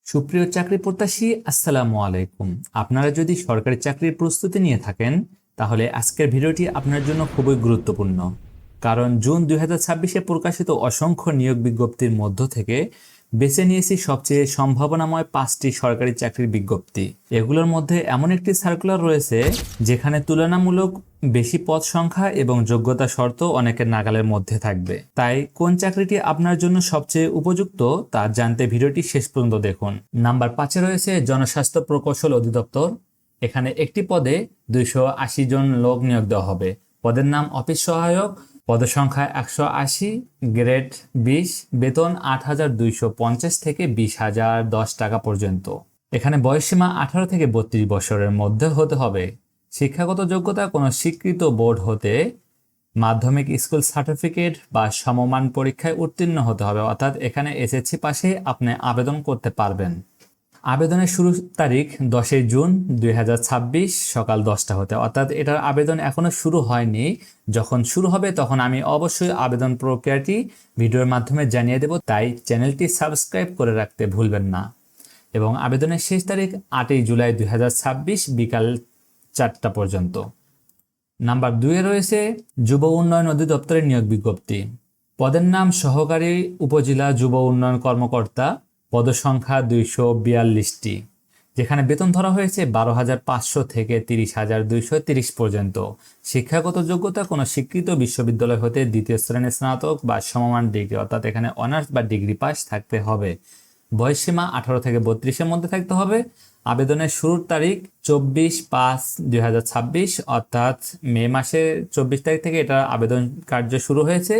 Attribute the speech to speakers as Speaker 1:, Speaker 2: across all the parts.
Speaker 1: সুপ্রিয় চাকরি প্রত্যাশী, আসসালামু আলাইকুম। আপনারা যদি সরকারি চাকরির প্রস্তুতি নিয়ে থাকেন তাহলে আজকের ভিডিওটি আপনার জন্য খুবই গুরুত্বপূর্ণ। কারণ জুন 2026-এ প্রকাশিত অসংখ্য নিয়োগ বিজ্ঞপ্তির মধ্য থেকে বেছে নিয়েছি সবচেয়ে সম্ভাবনাময় 5টি সরকারি চাকরির বিজ্ঞপ্তি। এগুলোর মধ্যে এমন একটি সার্কুলার রয়েছে যেখানে তুলনামূলক বেশি পদ সংখ্যা এবং যোগ্যতা শর্ত অনেকের নাগালের মধ্যে থাকবে। তাই কোন চাকরিটি আপনার জন্য সবচেয়ে উপযুক্ত তা জানতে ভিডিওটি শেষ পর্যন্ত দেখুন। নাম্বার 5-এ রয়েছে জনস্বাস্থ্য প্রকৌশল অধিদপ্তর। এখানে একটি পদে 280 জন লোক নিয়োগ দেওয়া হবে। পদের নাম অফিস সহায়ক, পদসংখ্যা 180, গ্রেড 20, বেতন 8,250 থেকে 20,010 টাকা পর্যন্ত। এখানে বয়সসীমা 18 থেকে 32 বছরের মধ্যে হতে হবে। শিক্ষাগত যোগ্যতা কোনো স্বীকৃত বোর্ড হতে মাধ্যমিক স্কুল সার্টিফিকেট বা সমমান পরীক্ষায় উত্তীর্ণ হতে হবে, অর্থাৎ এখানে এসএসসি পাশে আপনি আবেদন করতে পারবেন। আবেদনের শুরু তারিখ 10 জুন 2026 সকাল 10টা হতে, অর্থাৎ এটার আবেদন এখনো শুরু হয়নি। যখন শুরু হবে তখন আমি অবশ্যই আবেদন প্রক্রিয়াটি ভিডিওর মাধ্যমে জানিয়ে দেব, তাই চ্যানেলটি সাবস্ক্রাইব করে রাখতে ভুলবেন না। এবং আবেদনের শেষ তারিখ 8 জুলাই 2026 বিকাল 4টা পর্যন্ত। নাম্বার 2-এ রয়েছে যুব উন্নয়ন অধিদপ্তরের নিয়োগ বিজ্ঞপ্তি। পদের নাম সহকারী উপজেলা যুব উন্নয়ন কর্মকর্তা, পদসংখ্যা 242টি, যেখানে বেতন ধরা হয়েছে 12,500 থেকে 30,230 পর্যন্ত। শিক্ষাগত যোগ্যতা কোনো স্বীকৃত বিশ্ববিদ্যালয় হতে দ্বিতীয় শ্রেণীর স্নাতক বা সমমান ডিগ্রি, অর্থাৎ এখানে অনার্স বা ডিগ্রি পাস থাকতে হবে। বয়সসীমা 18 থেকে 32-এর মধ্যে থাকতে হবে। আবেদনের শুরুর তারিখ 24/5/2026, অর্থাৎ মে মাসের 24 তারিখ থেকে এটা আবেদন কার্য শুরু হয়েছে।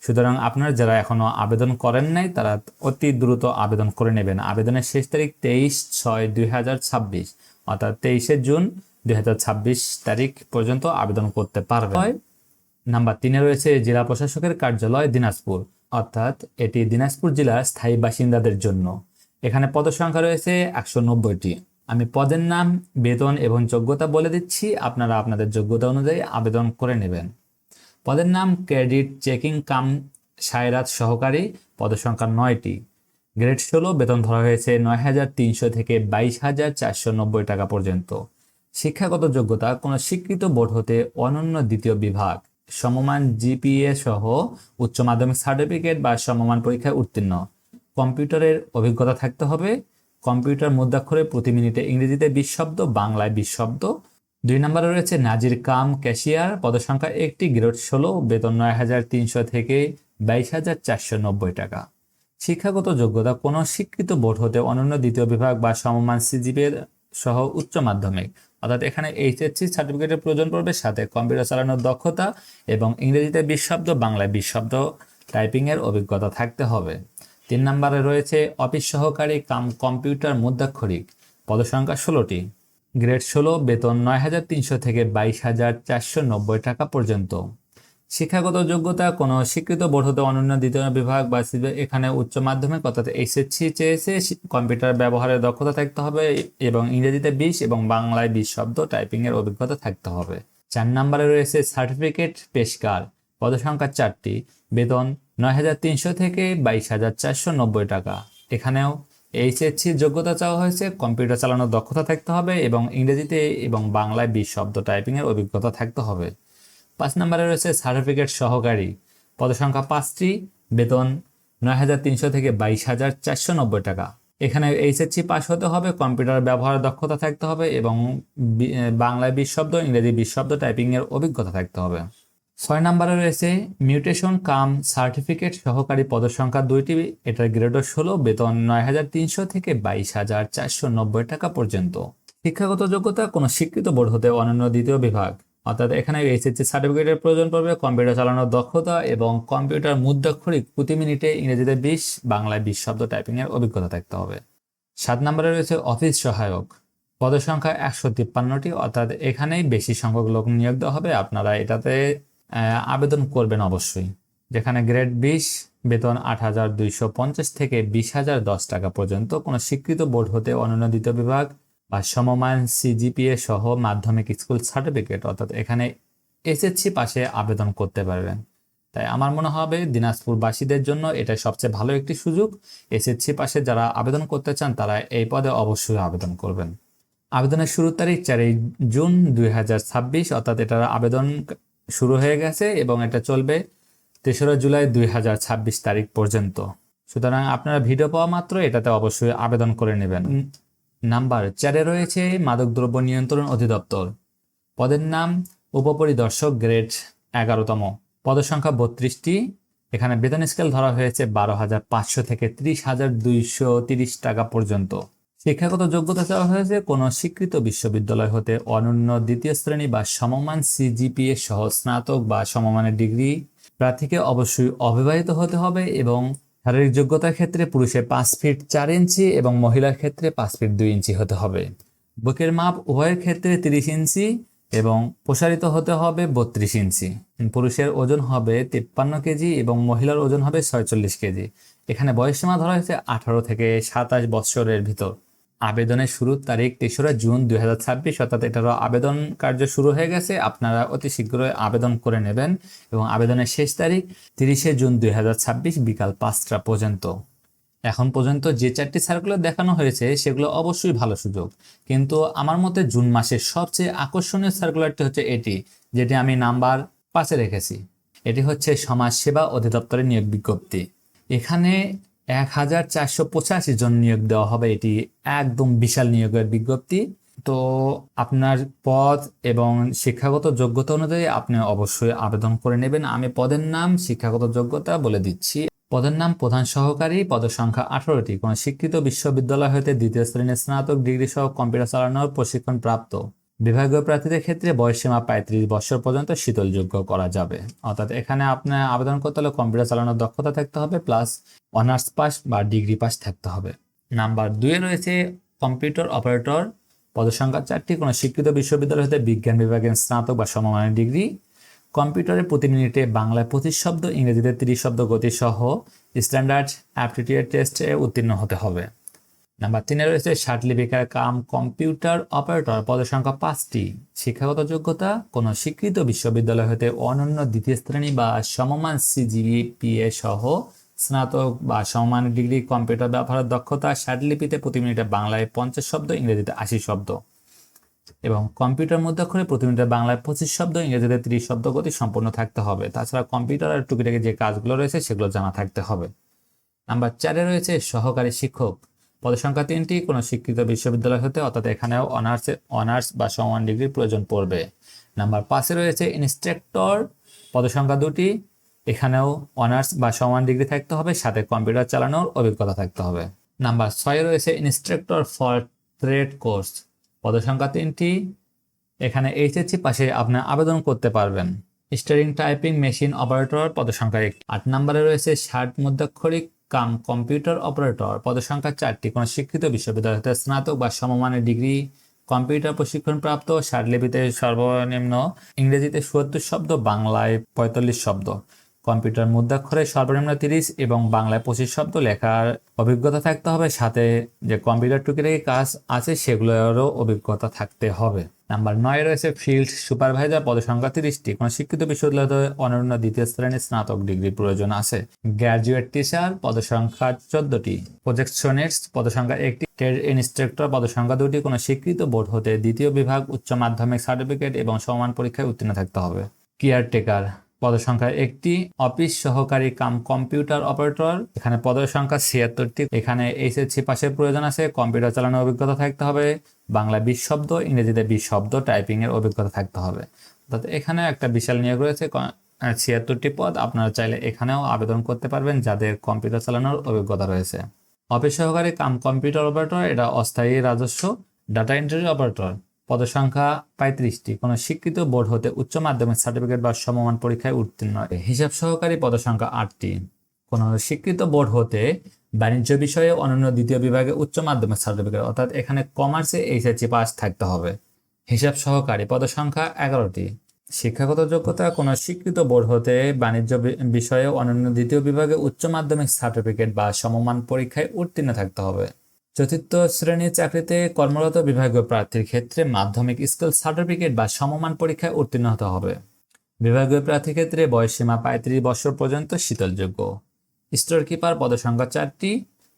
Speaker 1: সুতরাং আপনারা যারা এখনো আবেদন করেন নাই তারা অতি দ্রুত আবেদন করে নেবেন। আবেদনের শেষ তারিখ 23/6/2026, অর্থাৎ 23 জুন 2026 তারিখ পর্যন্ত আবেদন করতে পারবেন। নাম্বার 3-এ রয়েছে জেলা প্রশাসকের কার্যালয় দিনাজপুর, অর্থাৎ এটি দিনাজপুর জেলার স্থায়ী বাসিন্দাদের জন্য। এখানে পদসংখ্যা রয়েছে 190টি। আমি পদের নাম, বেতন এবং যোগ্যতা বলে দিচ্ছি, আপনারা আপনাদের যোগ্যতা অনুযায়ী আবেদন করে নেবেন। পদের নাম ক্রেডিট চেকিং কাম সায়রাত সহকারী, পদসংখ্যা 9টি, গ্রেড 16, বেতন ধরা হয়েছে 9,300 থেকে 22,490 টাকা পর্যন্ত। শিক্ষাগত যোগ্যতা কোনো স্বীকৃত বোর্ড হতে অনন্য দ্বিতীয় বিভাগ, সমমান জিপিএ সহ উচ্চ মাধ্যমিক সার্টিফিকেট বা সমমান পরীক্ষায় উত্তীর্ণ। কম্পিউটারের অভিজ্ঞতা থাকতে হবে। কম্পিউটার মুদ্রাক্ষরে প্রতি মিনিটে ইংরেজিতে 20 শব্দ, বাংলায় 20 শব্দ। 2 নম্বরে রয়েছে নাজির কাম ক্যাশিয়ার, পদসংখ্যা 1টি, গ্রেড 16, বেতন 9,300 থেকে 22,490 টাকা। শিক্ষাগত যোগ্যতা কোনো স্বীকৃত বোর্ড হতে অনন্য দ্বিতীয় বিভাগ বা সমমান সিজিপিএ সহ উচ্চ মাধ্যমিক, অর্থাৎ এখানে এইচএসসি সার্টিফিকেটের প্রয়োজন পড়বে, সাথে কম্পিউটার চালানোর দক্ষতা এবং ইংরেজিতে 20 শব্দ, বাংলায় 20 শব্দ টাইপিংয়ের অভিজ্ঞতা থাকতে হবে। 3 নম্বরে রয়েছে অফিস সহকারী কাম কম্পিউটার মুদ্রাক্ষরিক, পদসংখ্যা 16টি, গ্রেড 16, বেতন 9,300 থেকে 22,490 টাকা পর্যন্ত। শিক্ষাগত যোগ্যতা কোনো স্বীকৃত বোর্ড হতে অনন্য দ্বিতীয় বিভাগ বা এখানে উচ্চ মাধ্যমিক, অর্থাৎ এইচএসসি চেয়েছে। কম্পিউটার ব্যবহারের দক্ষতা থাকতে হবে এবং ইংরেজিতে 20 এবং বাংলায় 20 শব্দ টাইপিংয়ের অভিজ্ঞতা থাকতে হবে। 4 নম্বরে রয়েছে সার্টিফিকেট পেশকার, পদসংখ্যা 4টি, বেতন 9,300 থেকে 22,490 টাকা। এখানেও এইচএসসি যোগ্যতা চাওয়া হয়েছে, কম্পিউটার চালানোর দক্ষতা থাকতে হবে এবং ইংরেজিতে এবং বাংলায় 20 শব্দ টাইপিংয়ের অভিজ্ঞতা থাকতে হবে। 5 নম্বরে রয়েছে সার্টিফিকেট সহকারী, পদসংখ্যা 5টি, বেতন 9,300 থেকে 22,490 টাকা। এখানে এইচএসসি পাস হতে হবে, কম্পিউটার ব্যবহারের দক্ষতা থাকতে হবে এবং বাংলায় 20 শব্দ, ইংরেজি 20 শব্দ টাইপিংয়ের অভিজ্ঞতা থাকতে হবে। 6 নম্বরে রয়েছে মিউটেশন কাম সার্টিফিকেট সহকারী, পদসংখ্যা 2টি, এটার গ্রেড 16, বেতন 9,300 থেকে 22,490 টাকা পর্যন্ত। শিক্ষাগত যোগ্যতা কোনো স্বীকৃত বোর্ড হতে অনন্য দ্বিতীয় বিভাগ, অর্থাৎ এখানে এইচএসসি সার্টিফিকেটের প্রয়োজন পড়বে, কম্পিউটার চালানোর দক্ষতা এবং কম্পিউটার মুদ্রাক্ষরিক প্রতি মিনিটে ইংরেজিতে 20, বাংলায় 20 শব্দ টাইপিংয়ের অভিজ্ঞতা থাকতে হবে। 7 নম্বরে রয়েছে অফিস সহায়ক, পদসংখ্যা 153টি, অর্থাৎ এখানেই বেশি সংখ্যক লোক নিয়োগ দেওয়া হবে। আপনারা এটাতে আবেদন করবেন অবশ্যই। যেখানে গ্রেড 20, বেতন 8,250 থেকে 20,010 টাকা পর্যন্ত। কোনো স্বীকৃত বোর্ড হতে অনন্য দ্বিতীয় বিভাগ বা সমমান সিজিপিএ সহ মাধ্যমিক স্কুল সার্টিফিকেট, অর্থাৎ এখানে এসএসসি পাশে আবেদন করতে পারবেন। তাই আমার মনে হবে দিনাজপুরবাসীদের জন্য এটা সবচেয়ে ভালো একটি সুযোগ। এসএসসি পাশে যারা আবেদন করতে চান তারা এই পদে অবশ্যই আবেদন করবেন। আবেদনের শুরুর তারিখ 4 জুন 2026, অর্থাৎ এটার আবেদন শুরু হয়ে গেছে এবং এটা চলবে 3রা জুলাই 2026 তারিখ পর্যন্ত। সুতরাং আপনারা ভিডিও পাওয়া মাত্র এটাতে অবশ্যই আবেদন করে নেবেন। নাম্বার 4-এ রয়েছে মাদকদ্রব্য নিয়ন্ত্রণ অধিদপ্তর। পদের নাম উপপরিদর্শক, গ্রেড 11তম, পদসংখ্যা 32টি। এখানে বেতন স্কেল ধরা হয়েছে 12,500 থেকে 30,230 টাকা পর্যন্ত। শিক্ষাগত যোগ্যতা চাওয়া হয়েছে কোনো স্বীকৃত বিশ্ববিদ্যালয় হতে অনন্য দ্বিতীয় শ্রেণী বা সমমান সিজিপিএ সহ স্নাতক বা সমমানের ডিগ্রি। প্রার্থীকে অবশ্যই অবিবাহিত হতে হবে এবং শারীরিক যোগ্যতার ক্ষেত্রে পুরুষের 5 ফিট 4 ইঞ্চি এবং মহিলার ক্ষেত্রে 5 ফিট 2 ইঞ্চি হতে হবে। বুকের মাপ উভয়ের ক্ষেত্রে 30 ইঞ্চি এবং প্রসারিত হতে হবে 32 ইঞ্চি। পুরুষের ওজন হবে 53 কেজি এবং মহিলার ওজন হবে 46 কেজি। এখানে বয়সসীমা ধরা হয়েছে 18 থেকে 27 বছরের ভিতর। আবেদনের শুরুর তারিখ 3রা জুন 2026, অর্থাৎ এটারও আবেদন কার্য শুরু হয়ে গেছে। আপনারা অতি শীঘ্রই আবেদন করে নেবেন এবং আবেদনের শেষ তারিখ 30শে জুন 2026 বিকাল 5টা পর্যন্ত। এখন পর্যন্ত যে 4টি সার্কুলার দেখানো হয়েছে সেগুলো অবশ্যই ভালো সুযোগ, কিন্তু আমার মতে জুন মাসের সবচেয়ে আকর্ষণীয় সার্কুলারটি হচ্ছে এটি, যেটি আমি নাম্বার 5-এ রেখেছি। এটি হচ্ছে সমাজসেবা অধিদপ্তরের নিয়োগ বিজ্ঞপ্তি। এখানে 1,485 জন নিয়োগ দেওয়া হবে। এটি একদম বিশাল নিয়োগের বিজ্ঞপ্তি। তো আপনার পদ এবং শিক্ষাগত যোগ্যতা অনুযায়ী আপনি অবশ্যই আবেদন করে নেবেন। আমি পদের নাম, শিক্ষাগত যোগ্যতা বলে দিচ্ছি। পদের নাম প্রধান সহকারী, পদসংখ্যা 18টি, কোনো স্বীকৃত বিশ্ববিদ্যালয় হতে দ্বিতীয় শ্রেণীর স্নাতক ডিগ্রি সহ কম্পিউটার চালানোর প্রশিক্ষণ প্রাপ্ত। বিভাগীয় প্রার্থীদের ক্ষেত্রে বয়সসীমা 35 বছর পর্যন্ত শীতলযোগ্য করা যাবে। অর্থাৎ এখানে আপনার আবেদন করতে হলে কম্পিউটার চালানোর দক্ষতা থাকতে হবে প্লাস অনার্স পাস বা ডিগ্রি পাস থাকতে হবে। নাম্বার 2-এ রয়েছে কম্পিউটার অপারেটর। পদসংখ্যা 4টি, কোনো স্বীকৃত বিশ্ববিদ্যালয় হতে বিজ্ঞান বিভাগের স্নাতক বা সমমানের ডিগ্রি। কম্পিউটারে প্রতি মিনিটে বাংলায় 25 শব্দ, ইংরেজিতে 30 শব্দ গতি সহ স্ট্যান্ডার্ড অ্যাপটিটিউড টেস্টে উত্তীর্ণ হতে হবে। নাম্বার 3-এ রয়েছে সার্টিফিকেট কাম কম্পিউটার অপারেটর। পদসংখ্যা 5টি। শিক্ষাগত যোগ্যতা কোনো স্বীকৃত বিশ্ববিদ্যালয় হতে অনন্য দ্বিতীয় শ্রেণী বা সমমান সিজিপিএ সহ স্নাতক বা সমমানের ডিগ্রি। কম্পিউটার ব্যবহারের দক্ষতা, ষাটলিপিতে প্রতি মিনিটে বাংলায় 50 শব্দ, ইংরেজিতে 80 শব্দ এবং কম্পিউটার মধ্যাক্ষরে প্রতি মিনিটে বাংলায় 25 শব্দ, ইংরেজিতে 30 শব্দ গতি সম্পন্ন থাকতে হবে। তাছাড়া কম্পিউটার আর টুকিটাকি যে কাজগুলো রয়েছে সেগুলো জানা থাকতে হবে। নাম্বার 4-এ রয়েছে সহকারী শিক্ষক। পদসংখ্যা 3টি, কোনো স্বীকৃত বিশ্ববিদ্যালয় হতে, অর্থাৎ এখানেও অনার্স বা সমান ডিগ্রির প্রয়োজন পড়বে। নাম্বার 5-এ রয়েছে ইনস্ট্রাক্টর। পদসংখ্যা 2টি, এখানেও অনার্স বা সমান ডিগ্রি থাকতে হবে, সাথে কম্পিউটার চালানোর অভিজ্ঞতা থাকতে হবে। নাম্বার 6-এ রয়েছে ইনস্ট্রাক্টর ফর ট্রেড কোর্স। পদসংখ্যা 3টি, এখানে এইচএসসি পাশে আপনি আবেদন করতে পারবেন। Steering typing machine operator. পদসংখ্যা 1। 8 নম্বরে রয়েছে ষাট মুদ্রাক্ষরিক কাম কম্পিউটার অপারেটর। পদসংখ্যা 4টি, কোনো স্বীকৃত বিশ্ববিদ্যালয় হতে স্নাতক বা সমমানের ডিগ্রি, কম্পিউটার প্রশিক্ষণ প্রাপ্ত, ষাটলিপিতে সর্বনিম্ন ইংরেজিতে 70 শব্দ, বাংলায় 45 শব্দ, কম্পিউটার মুদ্রাক্ষরে সর্বনিম্ন 30 এবং বাংলায় 25 শব্দ লেখার অভিজ্ঞতা থাকতে হবে, সাথে যে কম্পিউটার টুকিটাকি কাজ আছে সেগুলোরও অভিজ্ঞতা থাকতে হবে। নাম্বার 9-এ রয়েছে ফিল্ড সুপারভাইজার। পদসংখ্যা 30টি, কোনো শিক্ষিত বিশ্ববিদ্যালয়ে অনন্য দ্বিতীয় শ্রেণীর স্নাতক ডিগ্রি প্রয়োজন আছে। Graduate teacher. পদসংখ্যা 14টি। প্রজেকশনিস্ট। পদসংখ্যা 1টি। Trade instructor. পদসংখ্যা 2টি, কোনো স্বীকৃত বোর্ড হতে দ্বিতীয় বিভাগ উচ্চ মাধ্যমিক সার্টিফিকেট এবং সমান পরীক্ষায় উত্তীর্ণ থাকতে হবে। কেয়ারটেকার। পদসংখ্যা 1টি। অফিস সহকারী কাম কম্পিউটার অপারেটর। এখানে পদসংখ্যা 76টি। এখানে এইচএসসি পাশের প্রয়োজন আছে, কম্পিউটার চালানোর অভিজ্ঞতা থাকতে হবে, বাংলা 20 শব্দ, ইংরেজিতে 20 শব্দ, টাইপিং এর অভিজ্ঞতা থাকতে হবে। অর্থাৎ এখানে একটা বিশাল নিয়োগ রয়েছে, 76টি পদ। আপনারা চাইলে এখানেও আবেদন করতে পারবেন যাদের কম্পিউটার চালানোর অভিজ্ঞতা রয়েছে। অফিস সহকারী কাম কম্পিউটার অপারেটর, এটা অস্থায়ী রাজস্ব। Data entry operator. পদসংখ্যা 35টি, কোনো স্বীকৃত বোর্ড হতে উচ্চ মাধ্যমিক সার্টিফিকেট বা সমমান পরীক্ষায় উত্তীর্ণ। হিসাব সহকারী। পদসংখ্যা 8টি, কোনো স্বীকৃত বোর্ড হতে বাণিজ্য বিষয়ে অনন্য দ্বিতীয় বিভাগে উচ্চ মাধ্যমিক সার্টিফিকেট, অর্থাৎ এখানে কমার্সে এইচএসসি পাস থাকতে হবে। হিসাব সহকারী। পদসংখ্যা 11টি। শিক্ষাগত যোগ্যতা, কোনো স্বীকৃত বোর্ড হতে বাণিজ্য বিষয়ে অনন্য দ্বিতীয় বিভাগে উচ্চ মাধ্যমিক সার্টিফিকেট বা সমমান পরীক্ষায় উত্তীর্ণ থাকতে হবে। চতুর্থ শ্রেণীর চাকরিতে কর্মরত বিভাগীয় প্রার্থীর ক্ষেত্রে মাধ্যমিক স্কুল সার্টিফিকেট বা সমমান পরীক্ষায় উত্তীর্ণ হতে হবে। বিভাগীয় প্রার্থী ক্ষেত্রে বয়সসীমা 35 বছর পর্যন্ত শীতলযোগ্য। স্টোর কিপার পদসংখ্যা 4টি,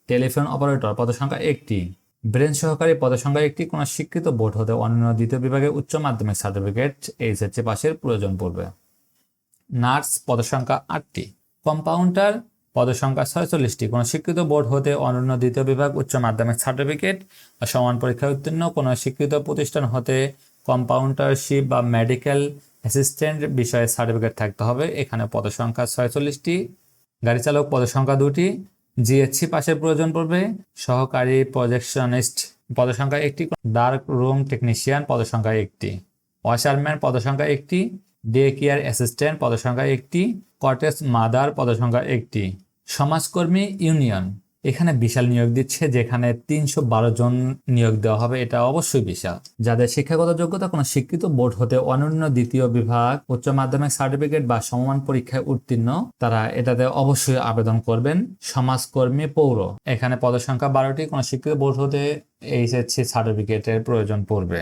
Speaker 1: টেলিফোন অপারেটর পদসংখ্যা 1টি, ব্রেঞ্চ সহকারী পদসংখ্যা 1টি। কোনো স্বীকৃত বোর্ড হতে অন্যান্য দ্বিতীয় বিভাগে উচ্চ মাধ্যমিক সার্টিফিকেট এইচএসসি পাশের প্রয়োজন পড়বে। নার্স পদসংখ্যা 8টি, কম্পাউন্ডার পদসংখ্যা 46টি। কোনো স্বীকৃত বোর্ড হতে অন্যান্য দ্বিতীয় বিভাগ উচ্চ মাধ্যমিক সার্টিফিকেট বা সমান পরীক্ষায় উত্তীর্ণ। কোনো স্বীকৃত প্রতিষ্ঠান হতে কম্পাউন্ডারশিপ বা মেডিকেল অ্যাসিস্ট্যান্ট বিষয়ে সার্টিফিকেট থাকতে হবে। এখানে পদসংখ্যা 46টি। গাড়ি চালক পদসংখ্যা 2টি, জিএসসি পাশের প্রয়োজন পড়বে। সহকারী প্রজেকশনিস্ট পদসংখ্যা 1টি, ডার্ক রুম টেকনিশিয়ান পদসংখ্যা 1টি, ওয়াশারম্যান পদসংখ্যা 1টি, ডে কেয়ার অ্যাসিস্ট্যান্ট পদসংখ্যা 1টি, কটেজ মাদার পদসংখ্যা 1টি। সমাজকর্মী ইউনিয়ন, এখানে বিশাল নিয়োগ দিচ্ছে, যেখানে 312 জন নিয়োগ দেওয়া হবে। এটা অবশ্যই বিশাল। যাদের শিক্ষাগত যোগ্যতা কোনো স্বীকৃত বোর্ড হতে অনন্য দ্বিতীয় বিভাগ উচ্চ মাধ্যমিক সার্টিফিকেট বা সমমান পরীক্ষায় উত্তীর্ণ, তারা এটাতে অবশ্যই আবেদন করবেন। সমাজকর্মী পৌর, এখানে পদসংখ্যা 12টি। কোনো স্বীকৃত বোর্ড হতে এইচএসসি সার্টিফিকেটের প্রয়োজন পড়বে।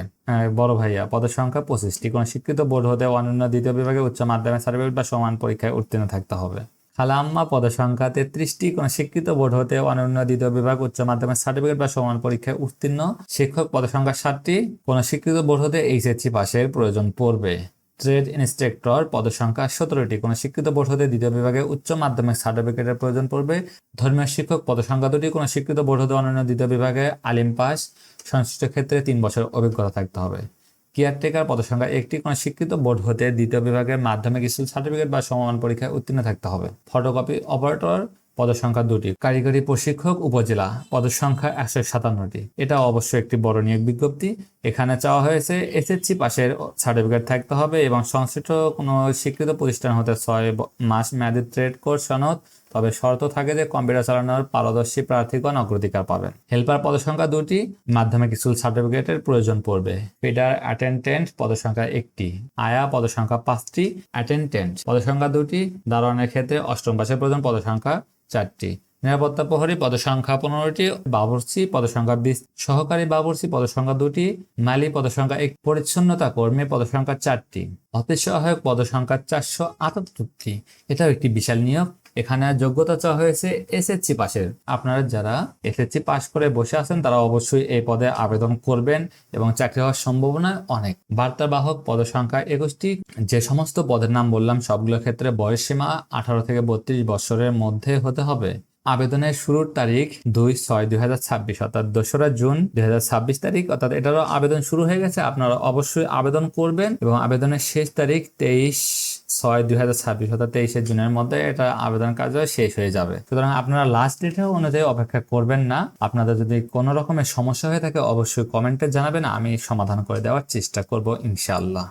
Speaker 1: বড় ভাইয়া পদসংখ্যা 25টি। কোনো স্বীকৃত বোর্ড হতে অনন্য দ্বিতীয় বিভাগে উচ্চ মাধ্যমিক সার্টিফিকেট বা সমান পরীক্ষায় উত্তীর্ণ থাকতে হবে। খালাম্মা পদসংখ্যা 33টি। কোনো শিক্ষিত বোর্ড হতে অনন্য দ্বিতীয় বিভাগ উচ্চ মাধ্যমিক সার্টিফিকেট বা সমান পরীক্ষায় উত্তীর্ণ। শিক্ষক পদসংখ্যা 7টি। কোনো স্বীকৃত বোর্ড হতে এইচএসসি পাশের প্রয়োজন পড়বে। ট্রেড ইন্সট্রাক্টর পদসংখ্যা 17টি। কোনো স্বীকৃত বোর্ড হতে দ্বিতীয় বিভাগে উচ্চ মাধ্যমিক সার্টিফিকেটের প্রয়োজন পড়বে। ধর্মীয় শিক্ষক পদসংখ্যা 2টি। কোনো স্বীকৃত বোর্ড হতে অনন্য দ্বিতীয় বিভাগে আলিম পাস, সংশ্লিষ্ট ক্ষেত্রে 3 বছর অভিজ্ঞতা থাকতে হবে। কেয়ারটেকার পদসংখ্যা 1টি। কোনো স্বীকৃত বোর্ড হতে দ্বিতীয় বিভাগের মাধ্যমিক স্কুল সার্টিফিকেট বা সমমান পরীক্ষায় উত্তীর্ণ থাকতে হবে। ফটোকপি অপারেটর পদসংখ্যা 2টি। কারিগরি প্রশিক্ষক উপজেলা পদসংখ্যা 157টি। এটা অবশ্যই একটি বড় নিয়োগ বিজ্ঞপ্তি। এখানে চাওয়া হয়েছে এসএসসি পাশের সার্টিফিকেট থাকতে হবে এবং সংশ্লিষ্ট কোনো স্বীকৃত প্রতিষ্ঠান হতে 6 মাস মেয়াদী ট্রেড কোর্স সনদ। তবে শর্ত থাকে যে কম্পিউটার চালানোর পারদর্শী প্রার্থীগণ অগ্রাধিকার পাবেন। হেল্পার পদসংখ্যা 2টি। মাধ্যমিক স্কুল সার্টিফিকেটের প্রয়োজন পড়বে। ফিডার অ্যাটেন্ডেন্ট পদসংখ্যা 1টি। আয়া পদসংখ্যা 5টি। অ্যাটেন্ডেন্ট পদসংখ্যা 2টি। দারোয়ানের ক্ষেত্রে 8ম পাশের প্রয়োজন পদসংখ্যা 4টি। নিরাপত্তা প্রহরী পদসংখ্যা 15টি। বাবুর্চি পদসংখ্যা 20। সহকারী বাবুর্চি পদসংখ্যা 2টি। মালি পদসংখ্যা 1। পরিচ্ছন্নতা কর্মী পদসংখ্যা 4টি। অফিস সহায়ক পদসংখ্যা 478টি। এটাও একটি বিশাল নিয়োগ। এখানে যোগ্যতা চাওয়া হয়েছে এসএসসি পাশের। আপনারা যারা এসএসসি পাস করে বসে আছেন তারা অবশ্যই এই পদে আবেদন করবেন এবং চাকরি হওয়ার সম্ভাবনা অনেক। বার্তাবাহক পদসংখ্যা 21টি। যে সমস্ত পদের নাম বললাম সবগুলোর ক্ষেত্রে বয়সসীমা 18 থেকে 32 বছরের মধ্যে হতে হবে। আবেদনের শুরুর তারিখ 2/6/2026 অর্থাৎ 2রা জুন 2026 তারিখ, অর্থাৎ এটারও আবেদন শুরু হয়ে গেছে। আপনারা অবশ্যই আবেদন করবেন এবং আবেদনের শেষ তারিখ 23/6/2026 অর্থাৎ 23শে জুনের মধ্যে এটা আবেদন কার্য শেষ হয়ে যাবে। সুতরাং আপনারা লাস্ট ডেট অনুযায়ী অপেক্ষা করবেন না। আপনাদের যদি কোনো রকমের সমস্যা হয়ে থাকে অবশ্যই কমেন্টে জানাবেন, আমি সমাধান করে দেওয়ার চেষ্টা করব ইনশাআল্লাহ।